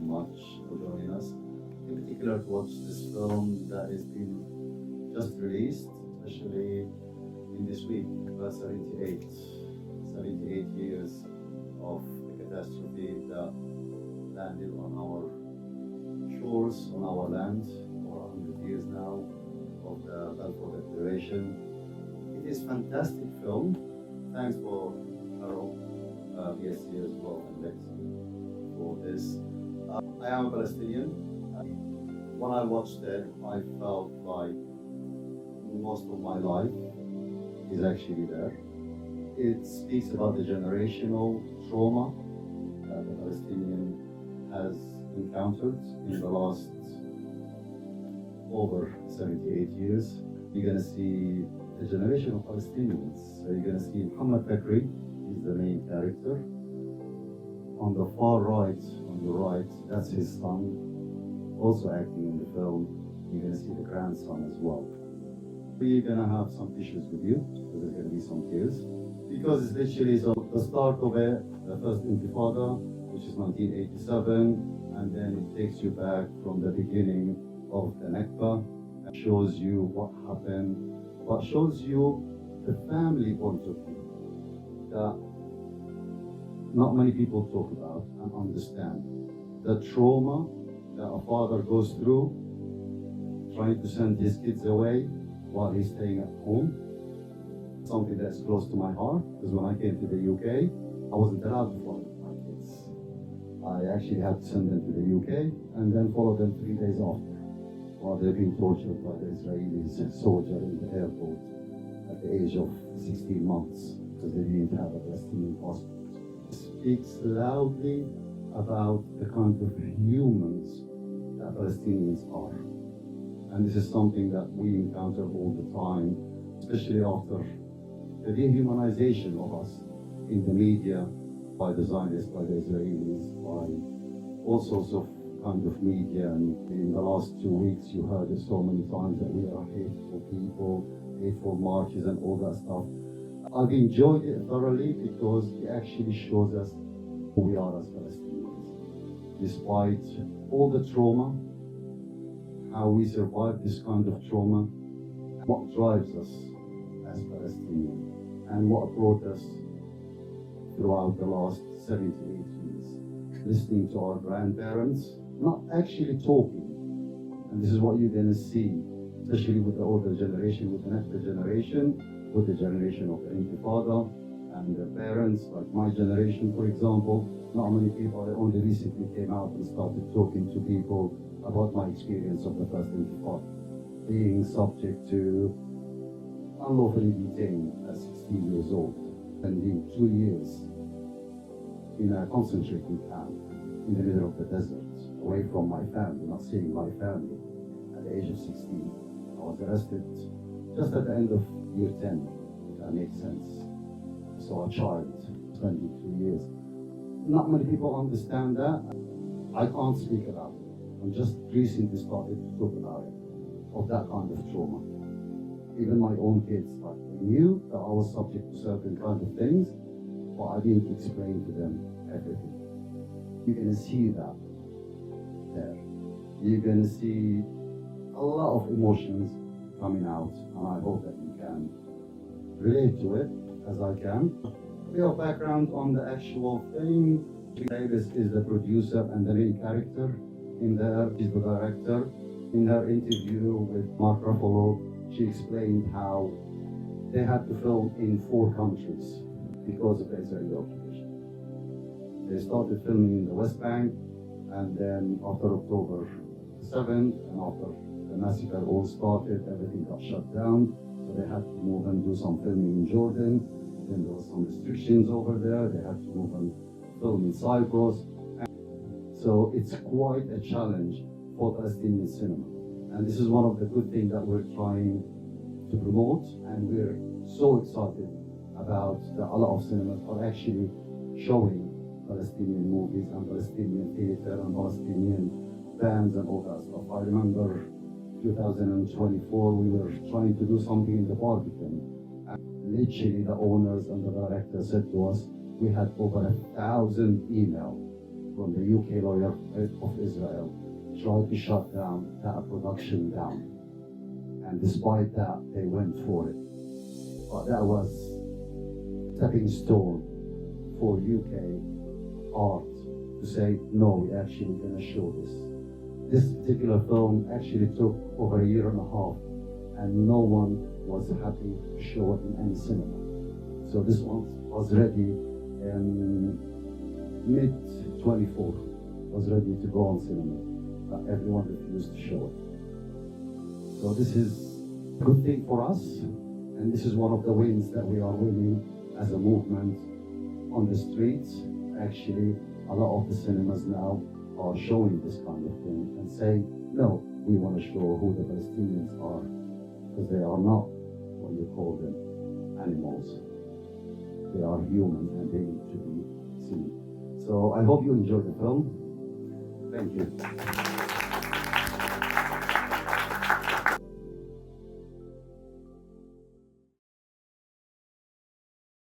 much for joining us. In particular, to watch this film that has been just released, especially in this week, about 78 years of the catastrophe that landed on our shores, on our land, for 100 years now, of the Balfour Declaration. It is a fantastic film. Thanks for Harrow, BSC as well, and Lexi for this. I am a Palestinian. When I watched it, I felt like most of my life is actually there. It speaks about the generational trauma that the Palestinian has encountered in the last over 78 years. You're going to see the generation of Palestinians. So you're going to see Muhammad Bakri, he's the main character. On the far right, that's his son, also acting in the film. You're going to see the grandson as well. We're going to have some tissues with you, because there's going to be some tears. Because it's literally the start of it, the first Intifada, which is 1987, and then it takes you back from the beginning of the Nakba, and shows you what happened, but shows you the family point of view that not many people talk about and understand. The trauma that a father goes through, trying to send his kids away while he's staying at home. Something that's close to my heart, because when I came to the UK, I wasn't allowed to follow my kids. I actually had to send them to the UK and then follow them 3 days after, while they're being tortured by the Israeli soldier in the airport at the age of 16 months, because they didn't have a Palestinian passport. It speaks loudly about the kind of humans that Palestinians are. And this is something that we encounter all the time, especially after the dehumanization of us in the media by the Zionists, by the Israelis, by all sorts of kind of media. And in the last 2 weeks, you heard it so many times that we are hateful people, hateful marches and all that stuff. I've enjoyed it thoroughly because it actually shows us who we are as Palestinians. Despite all the trauma, how we survive this kind of trauma, what drives us as Palestinians, and what brought us throughout the last 78 years. Listening to our grandparents, not actually talking. And this is what you're going to see, especially with the older generation, with the next generation, with the generation of the Intifada, and their parents, like my generation, for example. Not many people, I only recently came out and started talking to people about my experience of the first Intifada, being subject to unlawfully detained at 16 years old, spending 2 years in a concentrating camp in the middle of the desert, away from my family, not seeing my family at the age of 16. I was arrested just at the end of year 10, if that makes sense. So a child spending 2 years. Not many people understand that. I can't speak about it. I'm just recently started to talk about it, of that kind of trauma. Even my own kids, like, they knew that I was subject to certain kind of things, but I didn't explain to them everything. You're going to see that there. You're going to see a lot of emotions coming out, and I hope that you can relate to it as I can. A bit of background on the actual thing. Davis is the producer and the main character in there. She's the director. In her interview with Mark Ruffalo, she explained how they had to film in 4 countries because of the Israeli occupation. They started filming in the West Bank, and then after October 7th, and after the massacre all started, everything got shut down. So they had to move and do some filming in Jordan. Then there was some restrictions over there. They had to move and film in Cyprus. So it's quite a challenge for Palestinian cinema. And this is one of the good things that we're trying to promote, and we're so excited about that a lot of cinemas are actually showing Palestinian movies and Palestinian theater and Palestinian bands and all that stuff. I remember 2024, we were trying to do something in the Barbican. And literally the owners and the director said to us, we had over 1,000 emails from the UK lawyer of Israel tried to shut down that production down. And despite that, they went for it. But that was stepping stone for UK art to say, no, we're actually going to show this. This particular film actually took over a year and a half, and no one was happy to show it in any cinema. So this one was ready in mid-24, was ready to go on cinema, but everyone refused to show it. So this is a good thing for us, and this is one of the wins that we are winning as a movement on the streets. Actually, a lot of the cinemas now are showing this kind of thing and saying, no, we want to show who the Palestinians are, because they are not what you call them, animals. They are human and they need to be seen. So I hope you enjoyed the film. Thank you.